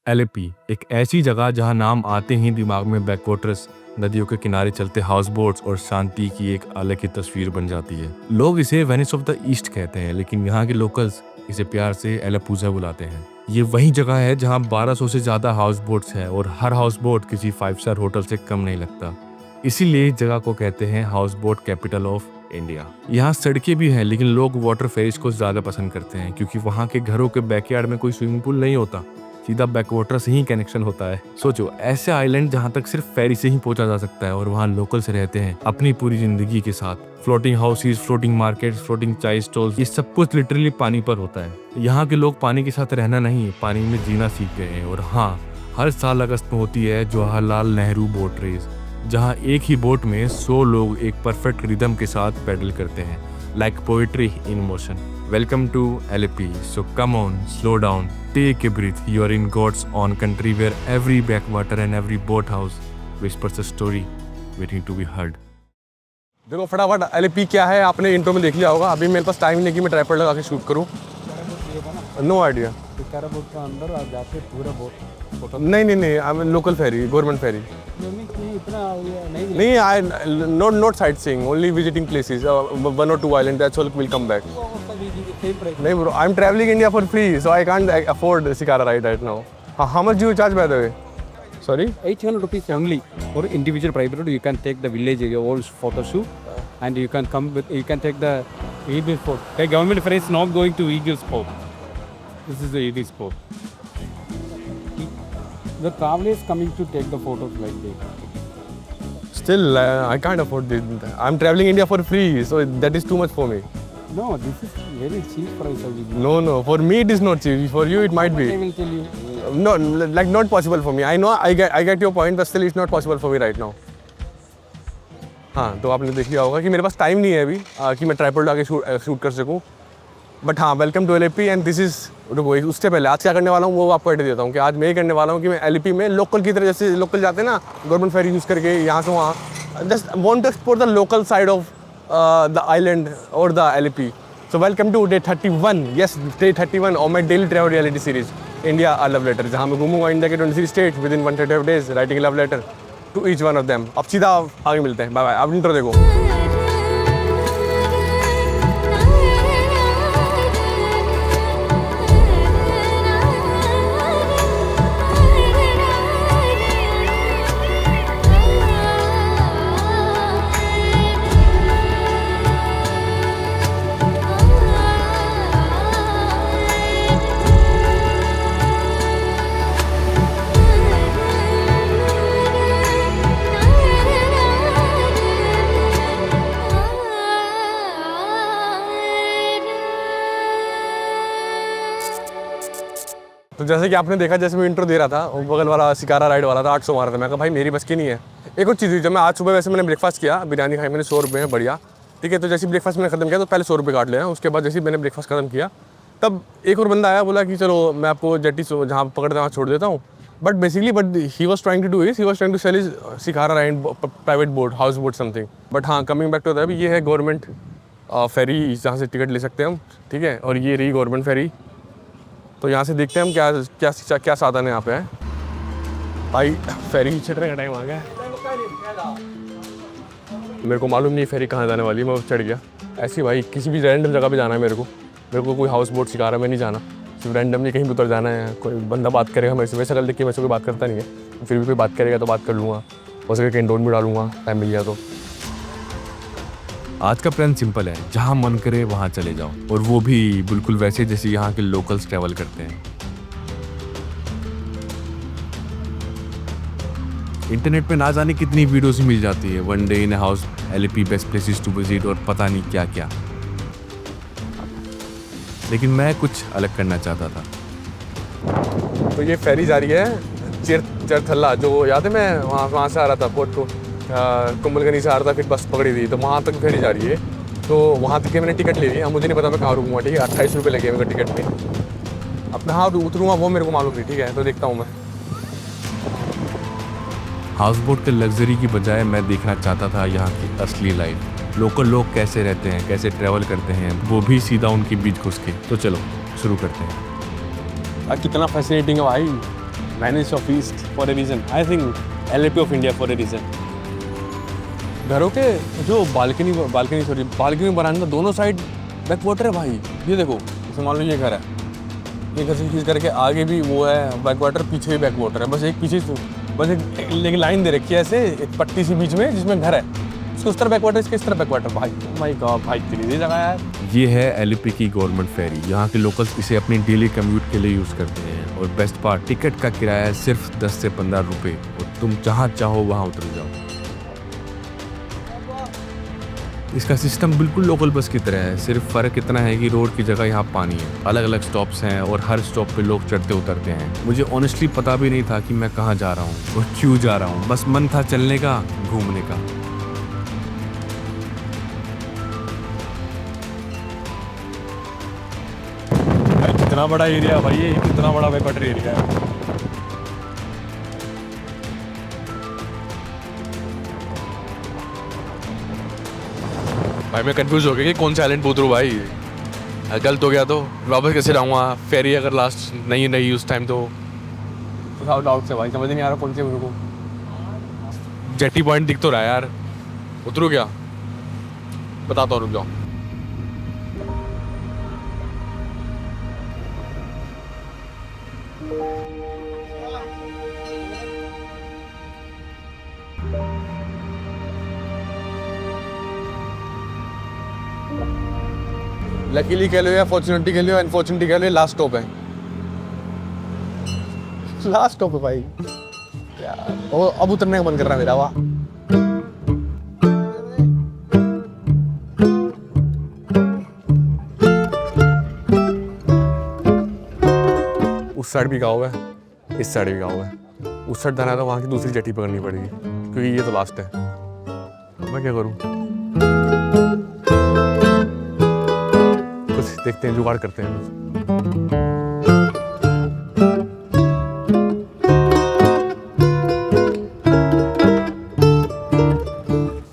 एलेपी एक ऐसी जगह जहां नाम आते ही दिमाग में बैकवाटर्स, नदियों के किनारे चलते हाउस बोट्स और शांति की एक अलग ही तस्वीर बन जाती है। लोग इसे वेनिस ऑफ द ईस्ट कहते हैं, लेकिन यहाँ के लोकल्स इसे प्यार से एलापूजा बुलाते हैं। ये वही जगह है जहाँ 1200 से ज्यादा हाउस बोट्स है और हर हाउस बोट किसी 5 स्टार होटल से कम नहीं लगता। इसीलिए इस जगह को कहते हैं house boat capital of India. यहाँ सड़कें भी हैं, लेकिन लोग वाटर फेरीज को ज्यादा पसंद करते हैं क्योंकि वहाँ के घरों के बैकयार्ड में कोई स्विमिंग पूल नहीं होता, सीधा बैकवाटर से ही कनेक्शन होता है। सोचो, ऐसे आइलैंड जहाँ तक सिर्फ फेरी से ही पहुंचा जा सकता है और वहाँ लोकल से रहते हैं अपनी पूरी जिंदगी के साथ। Floating houses, floating markets, floating चाय स्टॉल्स, ये सब कुछ लिटरली पानी पर होता है। यहाँ के लोग पानी के साथ रहना नहीं, पानी में जीना सीख गए हैं। और हाँ, हर साल अगस्त में होती है जवाहरलाल नेहरू बोट रेस, जहाँ एक ही बोट में 100 लोग एक परफेक्ट रिदम के साथ पैडल करते हैं, like poetry in motion. Welcome to LP. So come on, slow down, take a breath. You are in God's own country where every backwater and every boathouse whispers a story waiting to be heard. देखो फटाफट LP क्या है आपने intro में देख लिया होगा। अभी मेरे पास टाइम नहीं कि मैं ट्राइपॉड लगा के शूट करूँ। No idea. बोट का अंदर आ जाके पूरा बोट नहीं I am local ferry, government ferry. इतना नहीं I not sight seeing, only visiting places, 1 or 2 island, that's all, will come back. नहीं bro, I am travelling India for free, so I can't afford shikara ride right now. How much do you charge by the way? Sorry? 800 rupees only for individual private road. You can take the village, your old photo shoot, and you can come with. You can take the Eagle Sport. The government ferry is not going to Eagle Sport. This is the Eagle Sport. The travelers coming to take the photos like this. Still, I can't afford this. I'm traveling India for free, so that is too much for me. No, this is very cheap price. No, for me it is not cheap. For you it might be. I will tell you. No, like not possible for me. I know, I get your point, but still it's not possible for me right now. हाँ, तो आपने देख लिया होगा कि मेरे पास time नहीं है अभी कि मैं ट्राइपॉड आके शूट कर सकूँ। बट हाँ, welcome to LP and this is उससे पहले आज क्या करने वाला हूँ वो आपको आइडिया देता हूँ कि आज मैं ये करने वाला हूँ कि मैं LP में लोकल की तरह, जैसे लोकल जाते हैं ना गवर्नमेंट फेरी यूज़ करके यहाँ से वहाँ, just want to explore the local side of the island और the LP. So welcome to day 31, yes day 31 of my daily travel reality series India a love letter, जहाँ मैं घूमूंगा इंडिया के 23 state within 135 days writing a love letter to each one of them. अब सीधा आगे मिलते हैं, bye bye. अब इंट्रो देखो। तो जैसे कि आपने देखा, जैसे मैं इंट्रो दे रहा था, बगल वाला शिकारा राइड वाला था, 800 मारा था। मैं कहा भाई मेरी बस की नहीं है। एक और चीज़ हुई, जब मैं आज सुबह वैसे मैंने ब्रेकफास्ट किया, बिरयानी खाई मैंने, 100 रुपये में बढ़िया, ठीक है। तो जैसे ब्रेकफास्ट मैंने खत्म किया तो पहले 100 रुपये काट लिया। उसके बाद जैसे मैंने ब्रेकफास्ट खत्म किया तब एक और बंदा आया, बोला कि चलो मैं आपको जेटी जहाँ पकड़ते वहाँ छोड़ देता हूँ। But he was trying to do is, he was trying to sell his shikara ride private boat, house boat something. But हाँ, कमिंग बैक टू दैट, ये है गवर्नमेंट फेरी जहाँ से टिकट ले सकते हैं हम, ठीक है। और ये रही गवर्नमेंट फेरी। तो यहाँ से देखते हैं हम क्या साधन है यहाँ पे है। भाई फेरी चढ़ने का टाइम आ गया। मेरे को मालूम नहीं फेरी कहाँ जाने वाली है, मैं चढ़ गया ऐसे ही। भाई किसी भी रैंडम जगह पे जाना है मेरे को कोई हाउस बोट शिकारा में नहीं जाना, सिर्फ रैंडमली कहीं भी उतर जाना है। कोई बंदा बात करेगा मेरे से, वैसे कल देखिए वैसे कोई बात करता नहीं है, फिर भी कोई बात करेगा तो बात कर लूँगा, हो सके कहीं डोन भी डालूँगा टाइम मिल गया तो। आज का प्लान सिंपल है, जहाँ मन करे वहाँ चले जाओ, और वो भी बिल्कुल वैसे जैसे यहाँ के लोकल्स ट्रैवल करते हैं। इंटरनेट पे ना जाने कितनी वीडियोस मिल जाती है, 1 day in a house, LP best places to visit और पता नहीं क्या क्या। लेकिन मैं कुछ अलग करना चाहता था। तो ये फेरी जा रही है चरथल्ला, जो याद है मैं वहाँ से आ रहा था पोर्ट को, कुंभलगनी से आ रहा था, फिर बस पकड़ी थी, तो वहाँ तक फेरी जा रही है। तो वहाँ तक के मैंने टिकट ले ली। अब मुझे नहीं पता मैं कहाँ रुकूँगा, ठीक है। 28 रुपये लगे मेरे टिकट में। अपना हाँ उतरूँगा वो मेरे को मालूम नहीं, ठीक है। तो देखता हूँ मैं। हाउस बोट के लग्जरी की बजाय मैं देखना चाहता था यहाँ की असली लाइफ, लोकल लोग कैसे रहते हैं, कैसे ट्रैवल करते हैं, वो भी सीधा उनके बीच घुस के। तो चलो शुरू करते हैं। कितना फैसिनेटिंग है भाई, Venice of east for a reason, I think LAP of India for a reason. घरों के जो बालकनी बरामदा दोनों साइड बैक वाटर है भाई। ये देखो, जैसे मान लो ये घर है, ये घर से चीज़ करके आगे भी वो है बैक वाटर, पीछे भी बैक वाटर है, बस एक पीछे बस एक लाइन दे रखी है ऐसे, एक पट्टी सी बीच में जिसमें घर है, उसके उस तरफ बैक वाटर, इसके इस तरफ बैक वाटर। भाई माय गॉड भाई, इतनी जगह है। ये है एलपी की गवर्नमेंट फेरी। यहाँ के लोकल्स इसे अपनी डेली कम्यूट के लिए यूज़ करते हैं और बेस्ट पार्ट, टिकट का किराया सिर्फ 10 से 15 रुपये और तुम जहाँ चाहो वहाँ उतर जाओ। इसका सिस्टम बिल्कुल लोकल बस की तरह है, सिर्फ फ़र्क इतना है कि रोड की जगह यहाँ पानी है, अलग अलग स्टॉप्स हैं और हर स्टॉप पे लोग चढ़ते उतरते हैं। मुझे ऑनेस्टली पता भी नहीं था कि मैं कहाँ जा रहा हूँ और क्यों जा रहा हूँ, बस मन था चलने का, घूमने का। कितना बड़ा एरिया भाई, ये कितना बड़ा बैकवाटर एरिया है। भाई मैं कंफ्यूज हो गया कि कौन सा आइलैंड पूछ रहा हूँ भाई, गलत हो गया तो वापस कैसे जाऊँगा। फेरी अगर लास्ट नहीं रही उस टाइम तो डाउट से भाई समझ नहीं आ रहा कौन से रुको। जेटी पॉइंट दिख तो रहा है यार, उतरू क्या बताता हूँ, रुक जाओ। लकीली कह लो या फॉर्चुनेटली कह लो, अनफॉर्चुनेटली कह लो, लास्ट स्टॉप है, लास्ट स्टॉप है भाई यार। और अब उतरने का मन कर रहा है मेरा। वाह, उस साइड भी गाँव है, इस साइड भी गाँव है। उस साइड जाना है तो वहाँ की दूसरी जेटी पकड़नी पड़ेगी क्योंकि ये तो लास्ट है। अब मैं क्या करूँ, कुछ देखते हैं, जुगाड़ करते हैं।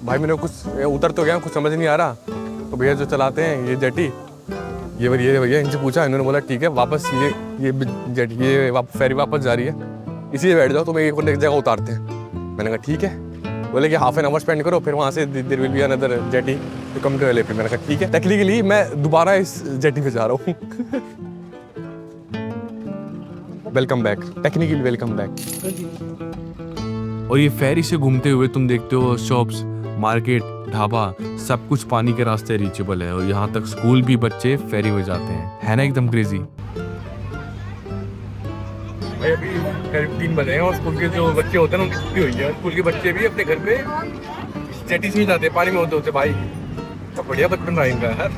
भाई मैंने कुछ उतर तो गया, कुछ समझ नहीं आ रहा, तो भैया जो चलाते हैं ये जेटी, ये भैया इनसे पूछा, इन्होंने बोला ठीक है वापस ये जेटी फेरी वापस जा रही है, इसी से बैठ जाओ, तुम्हें एक जगह उतारते हैं। मैंने कहा ठीक है। बोले कि हाफ एन आवर स्पेंड करो, फिर वहाँ से there will be another jetty to come to LAP. मैंने कहा ठीक है। टेक्निकली मैं दोबारा इस जेटी पे जा रहा हूँ। Welcome back, technically welcome back. और ये फेरी से घूमते हुए तुम देखते हो शॉप्स, मार्केट, ढाबा, सब कुछ पानी के रास्ते रीचेबल है और यहाँ तक स्कूल भी बच्चे फेरी में जाते हैं। है ना एकदम क्रेजी। अभी करीब 3 बजे हैं और स्कूल के जो बच्चे होते हैं उनकी छुट्टी हुई है। स्कूल के बच्चे भी अपने घर पे जेटी से ही जाते हैं, पानी में होते भाई। तो बढ़िया बचपन रहा इनका यार।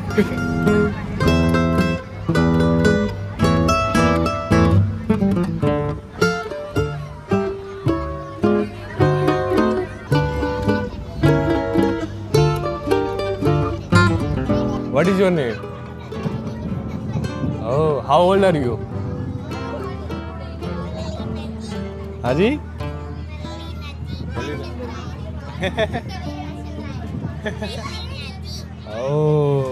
What is your name? Oh, how old are you? हाँ जी। Oh,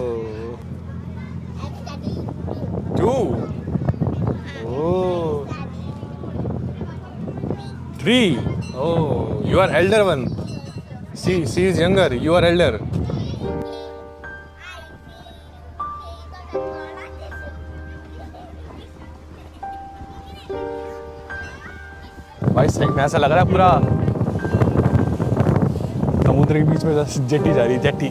2. Oh, 3. Oh, you are elder one. She is younger. You are elder. भाई सही में ऐसा लग रहा है पूरा समुद्र के बीच में जेटी जा रही है, जेटी।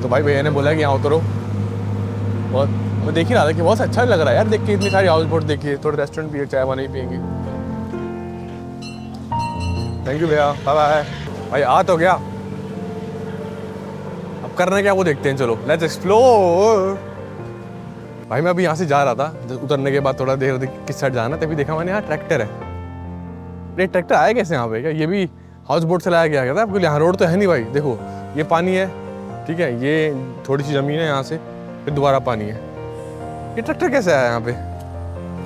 तो भाई भैया ने बोला कि यहाँ उतरो। बहुत मैं देख ही रहा था कि बहुत अच्छा लग रहा है यार देख के, इतनी सारी हाउस बोट देखिए, थोड़े रेस्टोरेंट भी, चाय वानी पियेंगे। थैंक यू भैया, बाय बाय। भाई आ तो गया, अब करना क्या वो देखते हैं, चलो लेट्स एक्सप्लोर। भाई मैं अभी यहाँ से जा रहा था, उतरने के बाद थोड़ा देर किस साइड जाना, तभी देखा मैंने यहाँ ट्रैक्टर है। ये ट्रैक्टर आया कैसे यहाँ पे, क्या ये भी हाउस बोट से लाया गया था? बिल्कुल यहाँ रोड तो है नहीं भाई, देखो ये पानी है, ठीक है, ये थोड़ी सी ज़मीन है यहाँ से, फिर दोबारा पानी है। ये ट्रैक्टर कैसे आया यहाँ पे?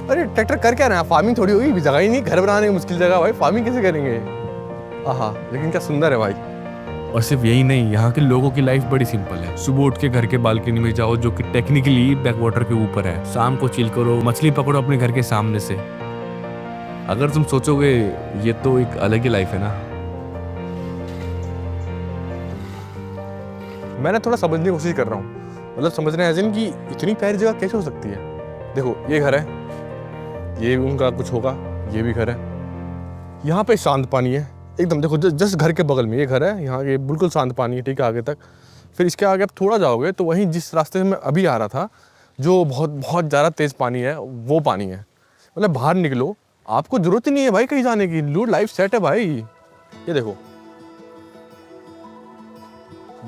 अरे ट्रैक्टर कर क्या रहे हैं? फार्मिंग थोड़ी होगी, जगह ही नहीं, घर बनाने की मुश्किल जगह भाई, फार्मिंग कैसे करेंगे? हाँ, लेकिन क्या सुंदर है भाई, और सिर्फ यही नहीं, यहाँ के लोगों की लाइफ बड़ी सिंपल है। सुबह उठ के घर के बालकनी में जाओ, जो कि टेक्निकली बैक वाटर के ऊपर है, शाम को चिल करो, मछली पकड़ो अपने घर के सामने से। अगर तुम सोचोगे ये तो एक अलग ही लाइफ है ना। मैंने थोड़ा समझने की कोशिश कर रहा हूँ, मतलब समझने एज इन कि इतनी प्यारी जगह कैसे हो सकती है। देखो ये घर है, ये उनका कुछ होगा, ये भी घर है, यहाँ पे शांत पानी है एकदम। देखो जस्ट घर के बगल में ये घर है, यहाँ ये बिल्कुल शांत पानी है, ठीक है, आगे तक। फिर इसके आगे आप थोड़ा जाओगे तो वहीं जिस रास्ते से मैं अभी आ रहा था, जो बहुत बहुत ज़्यादा तेज़ पानी है, वो पानी है। मतलब बाहर निकलो, आपको ज़रूरत ही नहीं है भाई कहीं जाने की, लूट लाइफ सेट है भाई। ये देखो,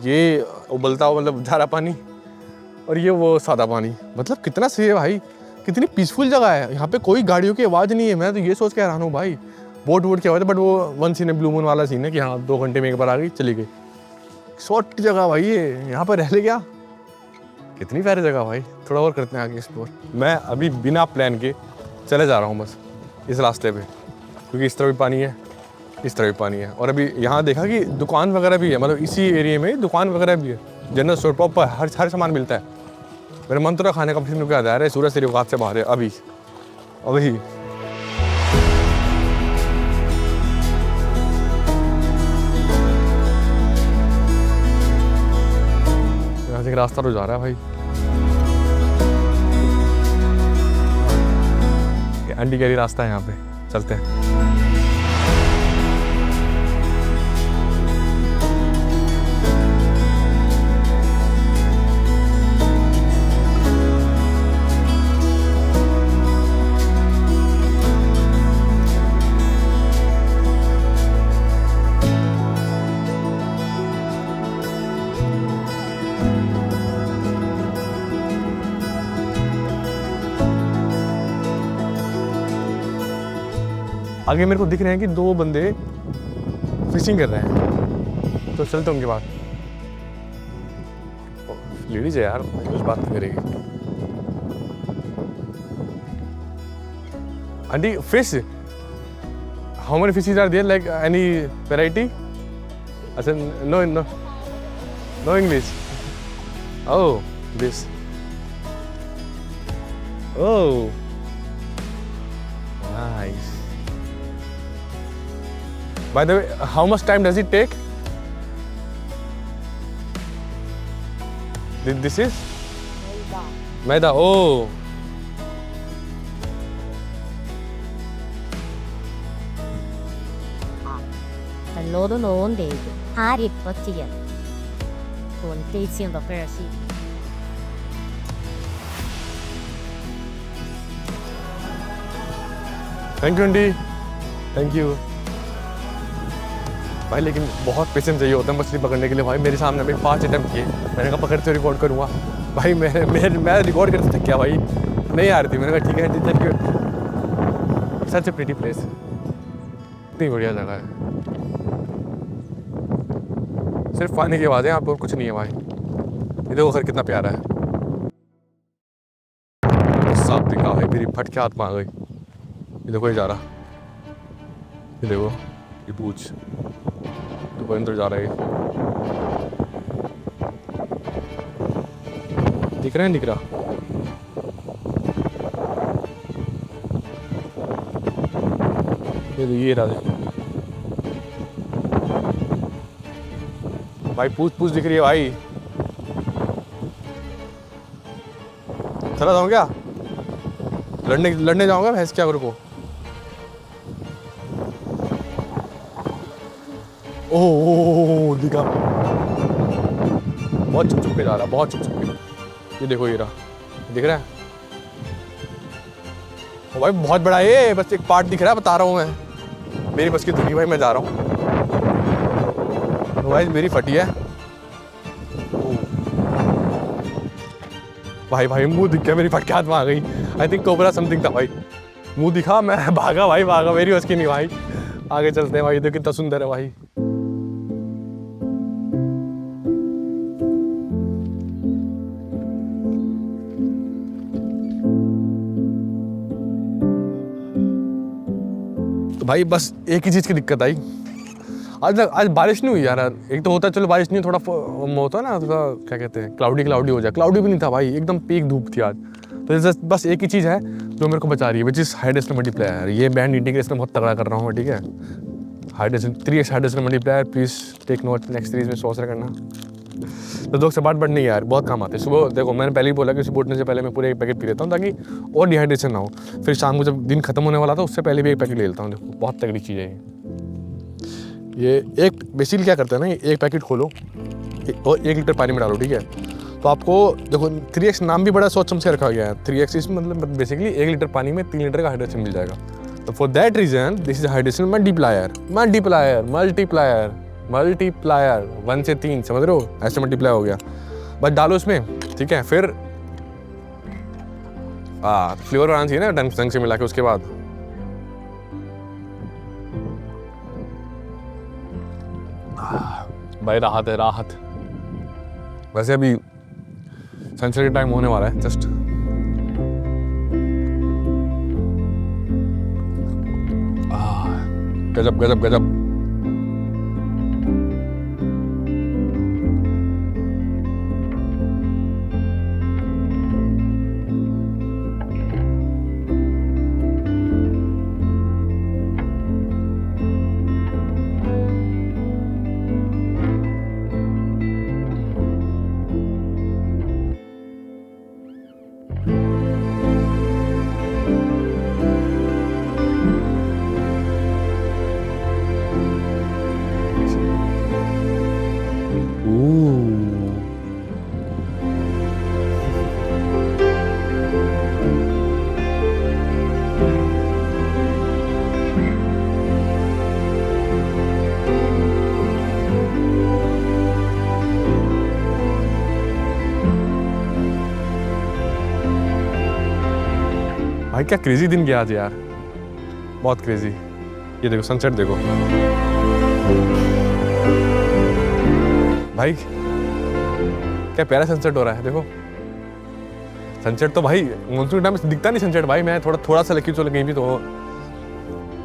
ये उबलता हुआ मतलब झारा पानी, और ये वो सादा पानी। मतलब कितना सही है भाई, कितनी पीसफुल जगह है। यहाँ पे कोई गाड़ियों की आवाज़ नहीं है। मैं तो ये सोच के हैरान हूँ भाई, बोट वोट की आवाज़ है, बट वो वन सीन है, ब्लू मून वाला सीन है कि हाँ 2 घंटे में एक बार आ गई चली गई। शॉर्ट जगह भाई ये, यहाँ पर रह ले क्या, कितनी प्यारी जगह भाई। थोड़ा और करते हैं आगे एक्सप्लोर। मैं अभी बिना प्लान के चले जा रहा हूँ बस इस रास्ते पे, क्योंकि इस तरफ भी पानी है, इस तरफ भी पानी है। और अभी यहाँ देखा कि दुकान वगैरह भी है, मतलब इसी एरिया में दुकान वगैरह भी है, जनरल स्टोर प्रॉपर हर सामान मिलता है। मेरा मन तो रहा खाने का, फिर मेरे को याद आ रहा है सूरज तेरी औकात से बाहर है अभी अभी। यहाँ से रास्ता तो जा रहा है भाई, अंडी कैरी रास्ता है, यहाँ पे चलते हैं। आगे मेरे को दिख रहे हैं कि 2 बंदे फिशिंग कर रहे हैं, तो चलते उनके बाद। लेडीज है यार, कुछ बात नहीं करेगी। Aunty fish, how many fishes are there, like any variety? अच्छा, no no no English. Oh this, oh nice. By the way, how much time does it take? This is? Maida. Oh. 너도 넣은데 알이 버티게. 그건 대치는 더 별시. Thank you aunty, thank you भाई। लेकिन बहुत patience चाहिए होता है मछली पकड़ने के लिए भाई। मेरे सामने भाई 5 अटेम्प्ट किए, मैंने कहा पकड़ते रिकॉर्ड करूँगा भाई। मैं रिकॉर्ड करते थक गया भाई, नहीं आ रही थी। मैंने कहा ठीक है, thank you. Such A pretty place, इतनी बढ़िया जगह है, सिर्फ पानी की आवाज़ है यहाँ पर, कुछ नहीं है भाई। ये देखो घर कितना प्यारा है, साफ दिखा भाई। मेरी फट के हाथ में आ गई। ये देखो ये जा रहा, ये देखो ये पूछ तो अंदर जा रहा है। दिख रहा है, दिख रहा। ये रहा भाई, पूछ पूछ दिख रही है भाई। चला जाऊँ क्या, लड़ने जाऊँगा भैंस क्या को। ओह दिखा, बहुत छुप छुप के जा रहा, बहुत छुप छुप के। ये देखो ये रहा, दिख रहा है ओ भाई, बहुत बड़ा है। बस एक पार्ट दिख रहा है, बता रहा हूँ मैं। मेरी बस की दुनिया भाई, मैं जा रहा हूँ भाई। मेरी फटी है भाई। भाई मुंह दिख गया, मेरी फट के हाथ में आ गई। आई थिंक कोबरा समथिंग था भाई। मुंह दिखा, मैं भागा भाई, भागा। मेरी बस की नहीं भाई। आगे चलते हैं भाई, देखो कितना सुंदर है भाई। तो भाई बस एक ही चीज़ की दिक्कत आई, आज बारिश नहीं हुई यार। एक तो होता है चलो बारिश नहीं, थोड़ा होता है ना, थोड़ा क्या कहते हैं, क्लाउडी हो जाए। क्लाउडी भी नहीं था भाई, एकदम पीक धूप थी आज। तो बस एक ही चीज़ है जो मेरे को बचा रही है, which is high decimal multiplier. ये बैंड इंटीग्रेशन बहुत तगड़ा कर रहा हूँ मैं, ठीक है। 3x high decimal multiplier, please take note, next series में सोच रहे करना। तो दोस्त से बात बढ़नी यार बहुत काम आते हैं। सुबह देखो मैंने पहले ही बोला कि सुबह उठने से पहले मैं पूरे एक पैकेट पी लेता हूँ ताकि और डिहाइड्रेशन ना हो। फिर शाम को जब दिन खत्म होने वाला था उससे पहले भी एक पैकेट ले लेता हूँ। देखो बहुत तगड़ी चीज़ है ये। एक बेसिकली क्या करता है ना, एक पैकेट खोलो और 1 लीटर पानी में डालो, ठीक है। तो आपको देखो 3x नाम भी बड़ा सोच समझ के रखा गया है। 3x इसमें मतलब बेसिकली 1 लीटर पानी में 3 लीटर का हाइड्रेशन मिल जाएगा। तो for that reason this is hydration multiplier. 1 से 3 समझ रहे हो, ऐसे मल्टीप्लाई हो गया। बस डालो इसमें, ठीक है। फिर फ्लेवर आना चाहिए ना ढंग से मिला के। उसके बाद भाई राहत है, राहत। वैसे अभी सनसेट का टाइम होने वाला है जस्ट। गजब गजब गजब। भाई क्या क्रेजी दिन गया आज यार, बहुत क्रेजी। ये देखो सनसेट देखो भाई, क्या प्यारा सनसेट हो रहा है। देखो सनसेट तो भाई मानसून के टाइम में दिखता नहीं सनसेट भाई। मैं थोड़ा सा लकी, चलो कहीं भी तो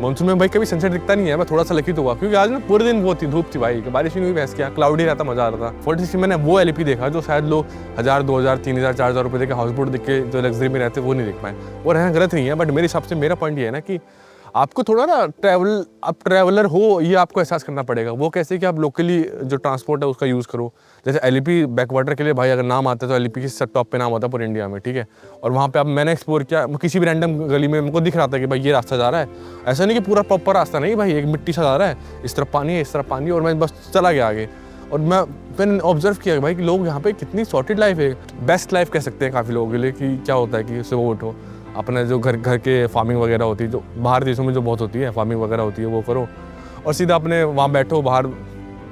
मानसून में भाई कभी सनसेट दिखता नहीं है। मैं थोड़ा सा लकी तो हुआ क्योंकि आज ना पूरे दिन बहुत थी, धूप थी भाई, बारिश ही नहीं हुई। वैसे क्या क्लाउडी रहता, मजा आ रहा था। 46 मैंने वो एलईपी देखा जो शायद लोग 1000, 2000, 3000, 4000 रुपये देखे हाउस बोट देख के जो लग्जरी में रहते वो नहीं देख पाए। वो रहना गलत नहीं है, बट मेरे हिसाब से मेरा पॉइंट ये है ना कि आपको थोड़ा ना आप ट्रैवलर हो ये आपको एहसास करना पड़ेगा। वो कैसे कि आप लोकली जो ट्रांसपोर्ट है उसका यूज़ करो। जैसे एलईपी बैकवाटर के लिए भाई अगर नाम आता है तो एलईपी की सब टॉप पे नाम होता है पूरे इंडिया में, ठीक है। और वहाँ पे अब मैंने एक्सप्लोर किया, किसी भी रैंडम गली में मुझको दिख रहा था कि भाई ये रास्ता जा रहा है। ऐसा नहीं कि पूरा प्रॉपर रास्ता नहीं भाई, एक मिट्टी सा जा रहा है, इस तरफ पानी है, इस तरफ पानी है, और मैं बस चला गया आगे। और मैंने ऑब्जर्व किया भाई कि लोग यहाँ पे कितनी सॉर्टेड लाइफ है, बेस्ट लाइफ कह सकते हैं काफ़ी लोगों के लिए। कि क्या होता है कि सुबह उठो, अपने जो घर के फार्मिंग वगैरह होती है, जो बाहर देशों में जो बहुत होती है फार्मिंग वगैरह होती है, वो करो और सीधा अपने वहाँ बैठो बाहर।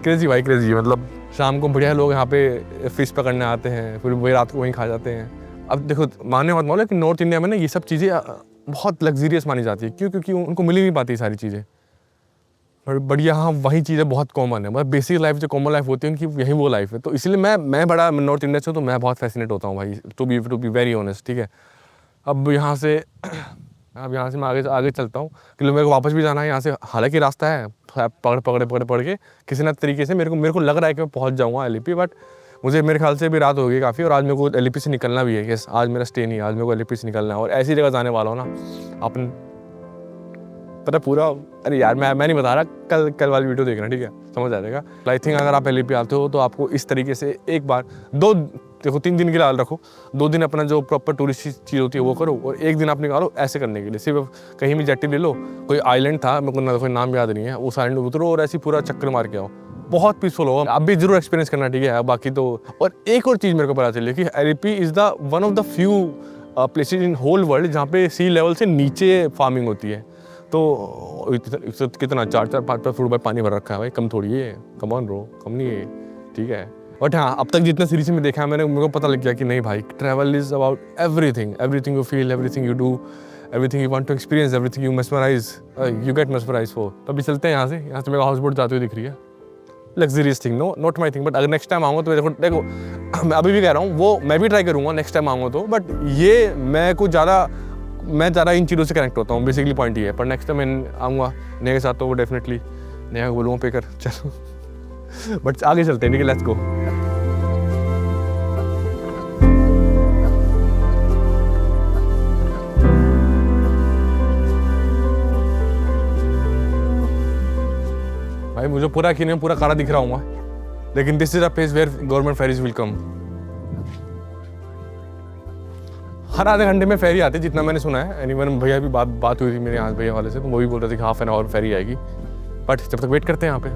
क्रेजी भाई क्रेजी, मतलब शाम को बढ़िया लोग यहाँ पे फिश पकड़ने आते हैं, फिर वही रात को वहीं खा जाते हैं। अब देखो मानने मत मानो कि नॉर्थ इंडिया में ना ये सब चीज़ें बहुत लग्जरियस मानी जाती है। क्यों? क्योंकि उनको मिल ही नहीं पाती सारी चीज़ें। बट यहाँ वही चीज़ें बहुत कॉमन है, मतलब बेसिक लाइफ जो कॉमन लाइफ होती है उनकी यही वो लाइफ है। तो इसलिए मैं बड़ा नॉर्थ इंडिया से, तो मैं बहुत फैसिनेट होता हूँ भाई, टू बी वेरी ऑनेस्ट, ठीक है। अब यहाँ से मैं आगे चलता हूँ कि मेरे को वापस भी जाना है यहाँ से। हालांकि रास्ता है, पकड़ के किसी न तरीके से मेरे को लग रहा है कि मैं पहुँच जाऊँगा एलईपी। बट मुझे मेरे ख्याल से भी रात हो गई काफ़ी, और आज मेरे को एलईपी से निकलना भी है। यस, आज मेरा स्टे नहीं है, आज मेरे को एलईपी से निकलना है। और ऐसी जगह जाने वाला हूँ ना अपन, पता पूरा, अरे यार मैं नहीं बता रहा, कल वाली वीडियो देखना, ठीक है, समझ आ जाएगा। आई थिंक अगर आप एलईपी आते हो तो आपको इस तरीके से एक बार 3 दिन के लिए हाल रखो। 2 दिन अपना जो प्रॉपर टूरिस्ट चीज़ होती है वो करो, और 1 दिन आप निकालो ऐसे करने के लिए। सिर्फ कहीं भी जेट्टी ले लो, कोई आइलैंड था, मेरे को कोई नाम याद नहीं है, उस आइलैंड में उतरो और ऐसे पूरा चक्कर मार के आओ। बहुत पीसफुल होगा, आप भी जरूर एक्सपीरियंस करना, ठीक है। बाकी तो और एक और चीज़ मेरे को पता चली कि LEP is the one of the few places in whole world जहाँ पे सी लेवल से नीचे फार्मिंग होती है। तो कितना 4-5 फुट में पानी भर रखा है भाई, कम थोड़ी है, कम ऑन ब्रो, कम नहीं है, ठीक है। बट हाँ, अब तक जितना सीरीज में देखा है मैंने, मेरे को पता लग गया कि नहीं भाई, travel is about everything you feel, everything you do, everything you want to experience, everything you mesmerise, you get mesmerise for. तो अभी चलते हैं यहाँ से मेरा हाउस बोट जाते हुए दिख रही है, luxurious thing, no not my thing. But अगर नेक्स्ट टाइम आऊँगा तो देखो मैं अभी भी कह रहा हूँ, वो मैं भी ट्राई करूँगा नेक्स्ट टाइम आऊँगा तो। बट ये मैं ज़्यादा इन चीज़ों से कनेक्ट होता हूँ, बेसिकली पॉइंट ये है। पर नेक्स्ट टाइम मैं आऊँगा नए के साथ तो वो डेफिनेटली नेहा को बोलूँगा पे कर, चलो बट आगे चलते हैं, ठीक है, लेट्स गो। भाई मुझे पूरा यकीन है, पूरा काला दिख रहा हूँ, लेकिन this is a place where government ferries will come. हर आधे घंटे में फेरी आती है जितना मैंने सुना है। एनीवन भैया भी बात हुई थी मेरे यहाँ भैया वाले से, तो वो भी बोल रहे थे कि हाफ एन आवर फेरी आएगी, बट जब तक वेट करते हैं यहाँ पे।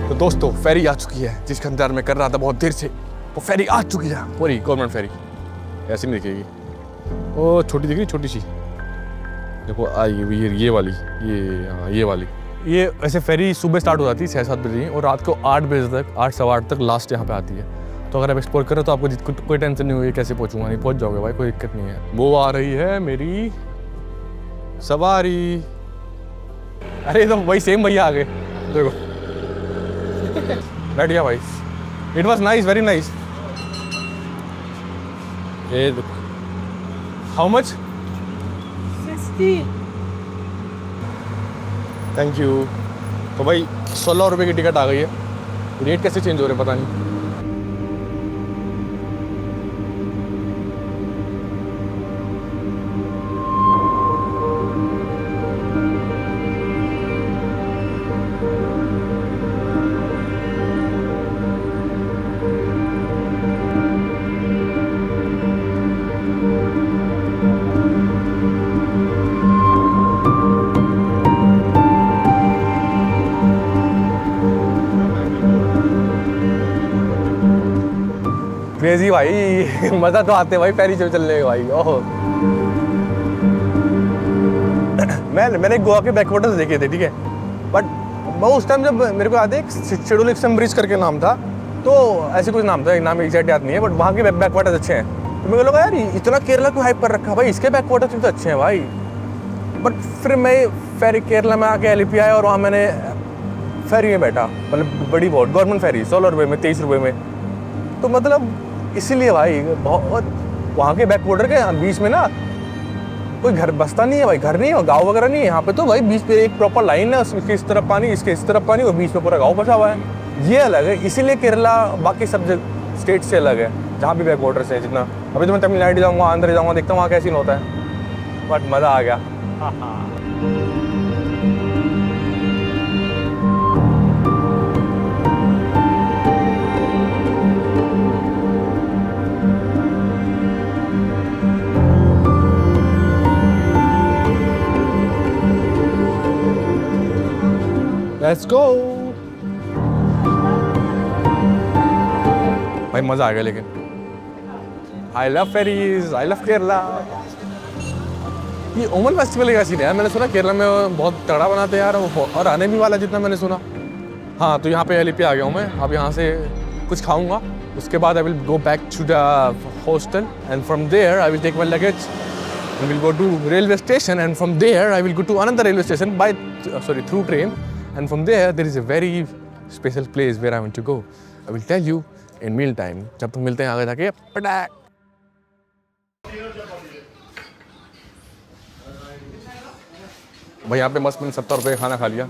तो दोस्तों फेरी आ चुकी है जिसका इंतजार मैं कर रहा था बहुत देर से। वो फेरी आ चुकी है, पूरी गवर्नमेंट फेरी। ऐसी नहीं दिखेगी, वो छोटी दिख रही, छोटी सी देखो आई ये वाली, ये वाली। ये ऐसे फेरी सुबह स्टार्ट हो जाती है 6-7 बजे और रात को 8 बजे तक, 8 सवा 8 तक लास्ट यहाँ पे आती है। तो अगर आप एक्सप्लोर करें तो आपको कोई टेंशन नहीं हुई कैसे पहुँचूंगा, नहीं पहुँच जाओगे भाई, कोई दिक्कत नहीं है। वो आ रही है मेरी सवारी। अरे तो वही सेम भैया आ गए, देखो बैठ गया भाई। It was nice, very nice. ये हाउ मच? 60। Thank you. तो भाई 16 रुपये की टिकट आ गई है। रेट कैसे चेंज हो रहे हैं पता नहीं। क्रेजी भाई, मजा तो आते भाई फेरी से चलने में भाई। ओहो मैंने गोवा के बैकवाटर्स देखे थे, ठीक है, बट वो उस टाइम जब मेरे को याद है शेडोल एक्सम ब्रिज करके नाम था, तो ऐसे कुछ नाम था, एक नाम एग्जैक्ट याद नहीं है, बट वहाँ के बैकवाटर्स अच्छे हैं। तो मेरे को लगा यार इतना केरला क्यों हाइप कर रखा भाई, इसके बैकवाटर्स भी तो अच्छे हैं भाई। बट फिर मैं फेरी केरला में आके एलिपी आया और वहाँ मैंने फेरी में बैठा, मतलब बड़ी बोट गवर्नमेंट फेरी 16 रुपये में, 23 रुपये में। तो मतलब इसीलिए भाई बहुत वहाँ के बैकवाटर के बीच में ना कोई घर बसता नहीं है भाई, घर नहीं है, गांव वगैरह नहीं है यहाँ पे। तो भाई बीच पे एक प्रॉपर लाइन है, उसके इस तरफ पानी, इसके इस तरफ पानी, और बीच में पूरा गांव बसा हुआ है। ये अलग है, इसीलिए केरला बाकी सब स्टेट से अलग है जहाँ भी बैकवाटर्स हैं। जितना अभी तो मैं तमिलनाडु जाऊँगा, आंध्र जाऊँगा, देखता हूँ वहाँ कैसी होता है, बट मज़ा आ गया। Let's go। भाई मज़ा आ गया, लेकिन I love ferries, I love Kerala. ये ओमन फेस्टिवल का सीन है, मैंने सुना केरला में बहुत तगड़ा बनाते हैं यार, और आने भी वाला जितना मैंने सुना। हाँ तो यहाँ पे एलिपी आ गया हूँ मैं, अब यहाँ से कुछ खाऊंगा, उसके बाद I will go back to the hostel and from there I will take my luggage and we'll go to railway station, and from there I will go to another railway station through train, and from there is a very special place where I want to go. I will tell you in meal time, जब तक मिलते हैं आगे जाके। पटाक भाई यहाँ पे मस्त मैंने 70 रुपये खाना खा लिया,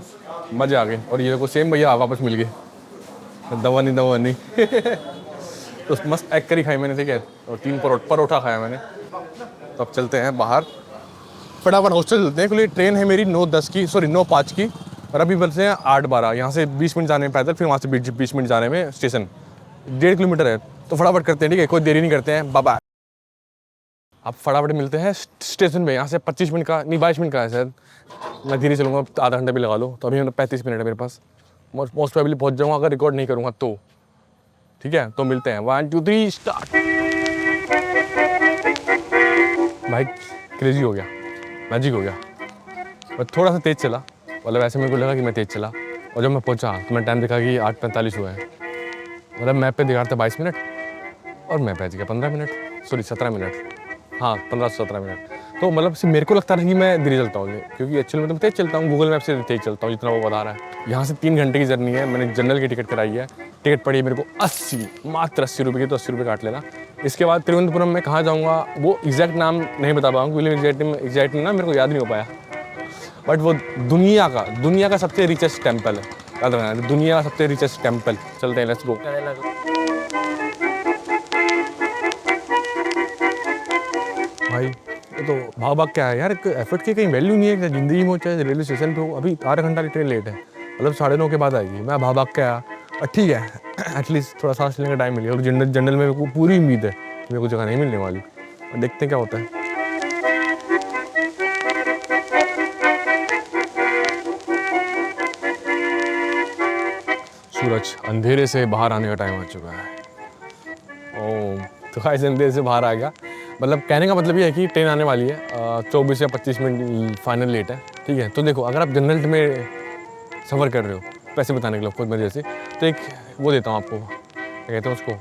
मज़े आ गए। और ये देखो सेम भैया वापस मिल गए, दवा नहीं तो मस्त एग करी खाई मैंने, ठीक है, और 3 परोठा खाया मैंने। तो अब चलते हैं बाहर, फटाफट हॉस्टल चलते हैं, क्योंकि ट्रेन है मेरी 9:05 की, और अभी बजते हैं 8:12। यहाँ से 20 मिनट जाने में पैदल, फिर वहाँ से 20 मिनट जाने में स्टेशन, 1.5 किलोमीटर है। तो फटाफट करते हैं, ठीक है, कोई देरी नहीं करते हैं। बाय। अब फटाफट मिलते हैं स्टेशन पे। यहाँ से 25 मिनट का नहीं, 22 मिनट का है शायद, मैं धीरे चलूँगा, आधा घंटा भी लगा लो। तो अभी 35 मिनट है मेरे पास, मोस्ट प्रोबेबली पहुँच जाऊँगा अगर रिकॉर्ड नहीं करूँगा तो, ठीक है। तो मिलते हैं, 1 2 3 स्टार्ट। भाई क्रेजी हो गया, मैजिक हो गया। मैं थोड़ा सा तेज़ चला, मतलब ऐसे मेरे को लगा कि मैं तेज़ चला, और जब मैं पहुंचा तो मैं टाइम देखा कि 8:45 हुआ है, मतलब मैप पे दिखा था 22 मिनट, और मैं पहुंच गया 17 मिनट। हाँ 15 से 17 मिनट। तो मतलब सिर्फ मेरे को लगता था कि मैं धीरे चलता हूँ, क्योंकि एक्चुअली मैं तो तेज चलता हूँ, गूगल मैप से तेज चलता हूँ जितना वो बता रहा है। यहाँ से 3 घंटे की जर्नी है, मैंने जनरल की टिकट कराई है, टिकट पड़ी है मेरे को 80, मात्र 80 रुपये की, तो 80 रुपये काट लेना। इसके बाद तिरुवनंतपुरम में कहाँ जाऊँगा वो एग्जैक्ट नाम नहीं बता पाऊँगा, क्योंकि एग्जैक्ट ना मेरे को याद नहीं हो पाया, बट वो दुनिया का सबसे रिचेस्ट टेम्पल है, याद रखना, दुनिया का सबसे रिचेस्ट टेम्पल। चलते हैं, लेट्स गो। भाई ये तो भाग क्या है यार, एफर्ट की कहीं वैल्यू नहीं है जिंदगी में, चाहे रेलवे स्टेशन पे हो। अभी आधा घंटा की ट्रेन लेट है, मतलब 9:30 के बाद आएगी, मैं भाग के आया, ठीक है एटलीस्ट थोड़ा सांस लेने का टाइम मिल गया। और जनरल में मेरे को पूरी उम्मीद है कि मेरे को जगह नहीं मिलने वाली, और देखते हैं क्या होता है। सूरज अंधेरे से बाहर आने का टाइम आ चुका है। ओह, तो गाइस अंधेरे से बाहर आ गया, मतलब कहने का मतलब ये है कि ट्रेन आने वाली है, 24 या 25 मिनट फाइनल लेट है, ठीक है। तो देखो, अगर आप जनरल में सफ़र कर रहे हो पैसे बताने के लिए खुद मेरे जैसे, तो एक वो देता हूँ आपको, क्या कहते हैं उसको,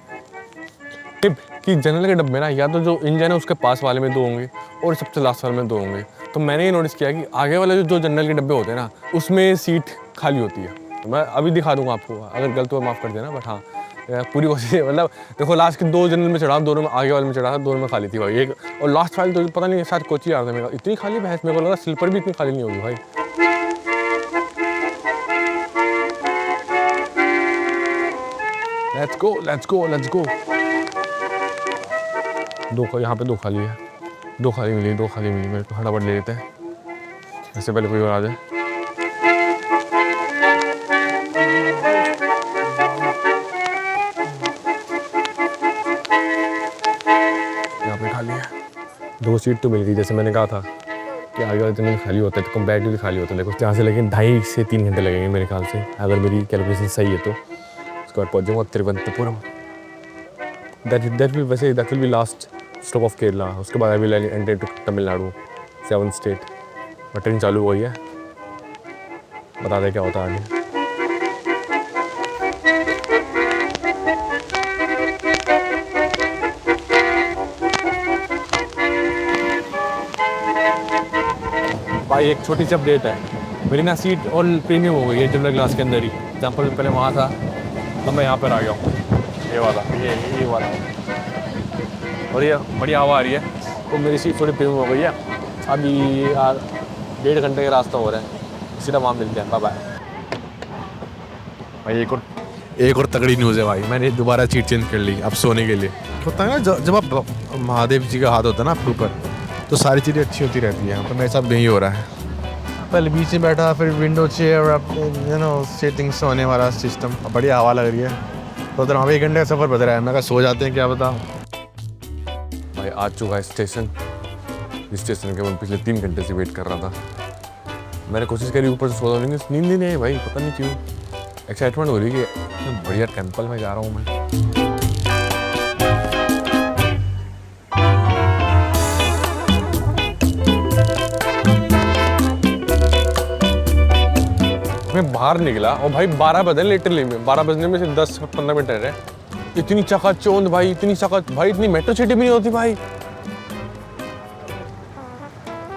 टिप, कि जनरल के डब्बे ना या तो जो इंजन है उसके पास वाले में 2 होंगे और सबसे लास्ट वाले में 2 होंगे। तो मैंने ये नोटिस किया कि आगे वाले जो जनरल के डब्बे होते हैं ना, उसमें सीट खाली होती है। तो मैं अभी दिखा दूंगा आपको, अगर गलत हुआ माफ़ कर देना, बट हाँ पूरी कोशिश, मतलब देखो लास्ट के 2 जनरल में चढ़ा, दोनों में आगे वाले में चढ़ा था, दोनों में खाली थी भाई एक, और लास्ट वाले तो पता नहीं शायद कोची आ रहा था मेरा, इतनी खाली भैंस, मेरे को लगा स्लीपर भी इतनी खाली नहीं होगी भाई। Let's go let's go let's go. 2 यहाँ पे 2 खाली है, 2 खाली मिली, 2 खाली मिली, मेरे को फटाफट ले लेते हैं, इससे पहले कोई और आ जाए। यहाँ पे खाली है, 2 सीट तो मिल गई, जैसे मैंने कहा था कि आगे वाले जनरल खाली होता है तो कंपैरेटिवली खाली होता है। देखो यहाँ से लेकिन 2.5 से 3 घंटे लगेंगे मेरे ख्याल से, अगर मेरी कैलकुलेशन सही है तो। उसके बाद पहुँच जाऊँगा Thiruvananthapuram, that will be last stop of Kerala. उसके बाद I will enter to Tamil Nadu, 7th state. और ट्रेन चालू हो गई है, बता दें क्या होता है आगे। भाई एक छोटी सी अपडेट है, मेरी ना सीट और प्रीमियम हो गई है जनरल क्लास के अंदर ही, जहाँ पर पहले वहाँ था, तो मैं यहाँ पर आ गया हूँ, ये वाला, ये वाला, और ये बढ़िया हवा आ रही है, तो मेरी सीट थोड़ी प्रीमियम हो गई है। अभी 1.5 घंटे का रास्ता हो रहा है, सीधा वहाँ मिलते हैं, बाय बाय। भाई एक और तगड़ी न्यूज़ है भाई, मैंने दोबारा सीट चेंज कर ली अब सोने के लिए। होता है ना जब आप महादेव जी का हाथ होता है ना आपके ऊपर, तो सारी चीज़ें अच्छी होती रहती हैं, तो मेरे साथ नहीं हो रहा है। पहले बीच में बैठा, फिर विंडो चेयर, और अब सेटिंग सोने वाला सिस्टम, बढ़िया हवा लग रही है। तो वहाँ पे 1 घंटे का सफ़र बच रहा है, मैं कहा सो जाते हैं, क्या बता। भाई आ चुका है स्टेशन, इस स्टेशन के मैं पिछले 3 घंटे से वेट कर रहा था। मैंने कोशिश करी ऊपर से सो जाने की, नींद नहीं आई भाई, पता नहीं क्यों। एक्साइटमेंट हो रही है कि बढ़िया टेम्पल में जा रहा हूँ मैं। मैं बाहर निकला और भाई 12 बजे लिटरली में, 12 बजने में से 10-15 मिनट रह रहे। इतनी चकाचौंध भाई, इतनी चकाचौंध भाई, इतनी मेट्रो सिटी भी नहीं होती भाई।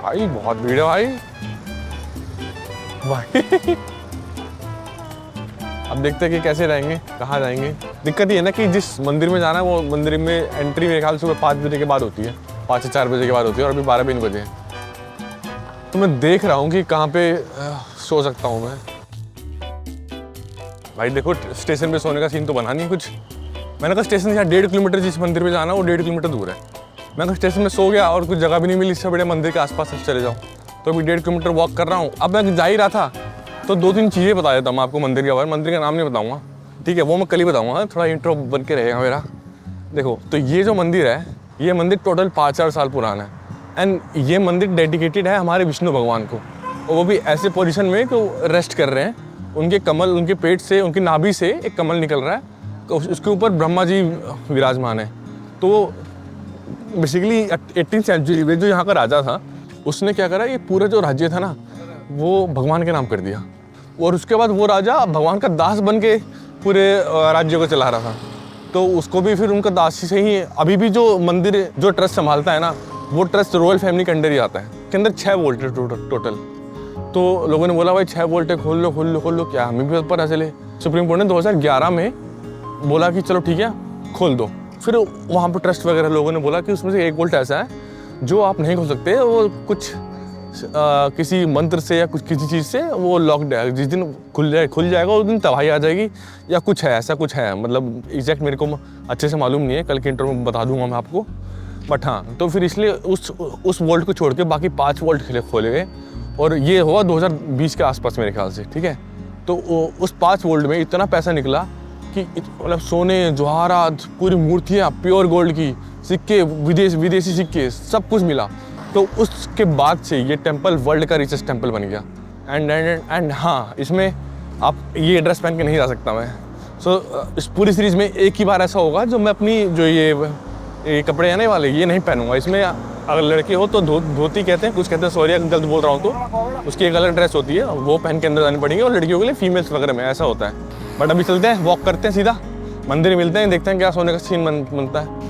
भाई बहुत भीड़ है भाई, भाई अब देखते हैं कि कैसे रहेंगे, कहाँ जाएंगे। दिक्कत ये है ना कि जिस मंदिर में जाना है वो मंदिर में एंट्री मेरे ख्याल सुबह 5 बजे के बाद होती है, 5 से 4 बजे के बाद होती है, और अभी 12 बजे हैं। तो मैं देख रहा हूँ कि कहाँ पे सो सकता हूँ मैं। भाई देखो स्टेशन पे सोने का सीन तो बना नहीं कुछ। मैंने कहा स्टेशन से यहाँ 1.5 किलोमीटर जिस मंदिर पे जाना वो 1.5 किलोमीटर दूर है। मैं कहा स्टेशन में सो गया और कुछ जगह भी नहीं मिली, इससे बड़े मंदिर के आसपास चले जाऊँ। तो अभी 1.5 किलोमीटर वॉक कर रहा हूँ। अब मैं जा ही रहा था तो 2-3 चीज़ें बता देता हूँ मैं आपको मंदिर के बारे में। मंदिर का नाम नहीं बताऊँगा, ठीक है, वो मैं कल ही बताऊँगा, थोड़ा इंट्रो बन के रहेगा मेरा। देखो तो ये जो मंदिर है, ये मंदिर टोटल 5-4 साल पुराना है। एंड ये मंदिर डेडिकेटेड है हमारे विष्णु भगवान को, और वो भी ऐसे पोजीशन में कि रेस्ट कर रहे हैं। उनके कमल, उनके पेट से, उनकी नाभि से एक कमल निकल रहा है, तो उसके ऊपर ब्रह्मा जी विराजमान है। तो बेसिकली 18th सेंचुरी में जो यहाँ का राजा था, उसने क्या करा, ये पूरा जो राज्य था ना वो भगवान के नाम कर दिया, और उसके बाद वो राजा भगवान का दास बन के पूरे राज्य को चला रहा था। तो उसको भी फिर उनका दासी से ही, अभी भी जो मंदिर जो ट्रस्ट संभालता है ना, वो ट्रस्ट रॉयल फैमिली के अंडर ही आता है, के अंदर 6 वोल्ट है टोटल। तो लोगों ने बोला भाई 6 वोल्ट है, खोल लो, क्या हमें भी पता चले। सुप्रीम कोर्ट ने 2011 में बोला कि चलो ठीक है खोल दो। फिर वहाँ पर ट्रस्ट वगैरह लोगों ने बोला कि उसमें से 1 वोल्ट ऐसा है जो आप नहीं खोल सकते, वो कुछ किसी मंत्र से या कुछ किसी चीज़ से वो लॉक्ड है, जिस दिन खुल जाएगा उस दिन तबाही आ जाएगी या कुछ है, ऐसा कुछ है। मतलब एग्जैक्ट मेरे को अच्छे से मालूम नहीं है, कल के इंटरव्यू में बता दूंगा मैं आपको। बट हाँ, तो फिर इसलिए उस वोल्ट को छोड़ के बाकी 5 वोल्ट खोले गए और ये हुआ 2020 के आसपास मेरे ख्याल से, ठीक है। तो उस 5 वोल्ट में इतना पैसा निकला कि मतलब सोने, जवाहरात, पूरी मूर्तियाँ प्योर गोल्ड की, सिक्के, विदेशी सिक्के, सब कुछ मिला। तो उसके बाद से ये टेम्पल वर्ल्ड का रिचेस्ट टेम्पल बन गया। एंड हाँ, इसमें आप ये ड्रेस पहन के नहीं जा सकता मैं। इस पूरी सीरीज़ में एक ही बार ऐसा होगा जो मैं अपनी जो ये कपड़े आने वाले ये नहीं पहनूंगा। इसमें अगर लड़के हो तो धोती कहते हैं, कुछ कहते हैं, सॉरी अगर गलत बोल रहा हूँ तो उसकी एक अलग ड्रेस होती है, वो पहन के अंदर जानी पड़ेगी। और लड़कियों के लिए फीमेल्स वगैरह में ऐसा होता है। बट अभी चलते हैं, वॉक करते हैं, सीधा मंदिर मिलते हैं, देखते हैं क्या सोने का सीन बनता है।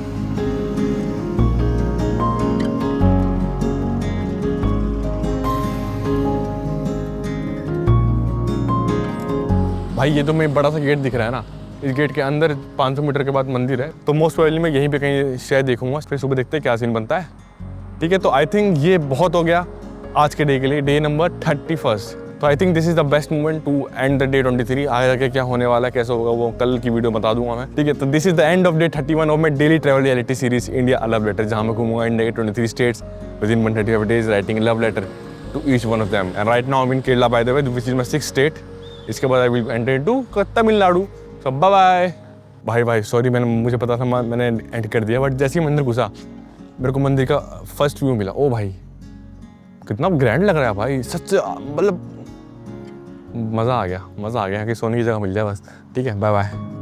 भाई ये तो मैं बड़ा सा गेट दिख रहा है ना, इस गेट के अंदर 500 मीटर के बाद मंदिर है। तो मोस्ट प्रोबेबली मैं यहीं पे कहीं शायद देखूंगा, फिर सुबह देखते हैं क्या सीन बनता है। ठीक है, तो आई थिंक ये बहुत हो गया आज के डे के लिए, डे नंबर 31। तो I think this is the best moment to end the day 23। आगे जाके क्या होने वाला है, कैसे होगा, वो कल की वीडियो बता दूंगा मैं। ठीक है, तो this is the end of day 31 of my daily travel reality series India a love letter, जहाँ मैं घूमूंगा इंडिया के 23 states within 135 days writing love letter to each one of them. And right now I am in Kerala by the way, which is my 6th state. इसके बाद I will enter into Tamil Nadu. So bye bye. भाई sorry, मुझे पता था मैंने and कर दिया, but जैसे ही मंदिर घुसा मेरे को मंदिर का फर्स्ट व्यू मिला। ओ भाई कितना ग्रैंड लग रहा है भाई, सच मतलब मज़ा आ गया कि सोने की जगह मिल जाए बस। ठीक है, बाय बाय।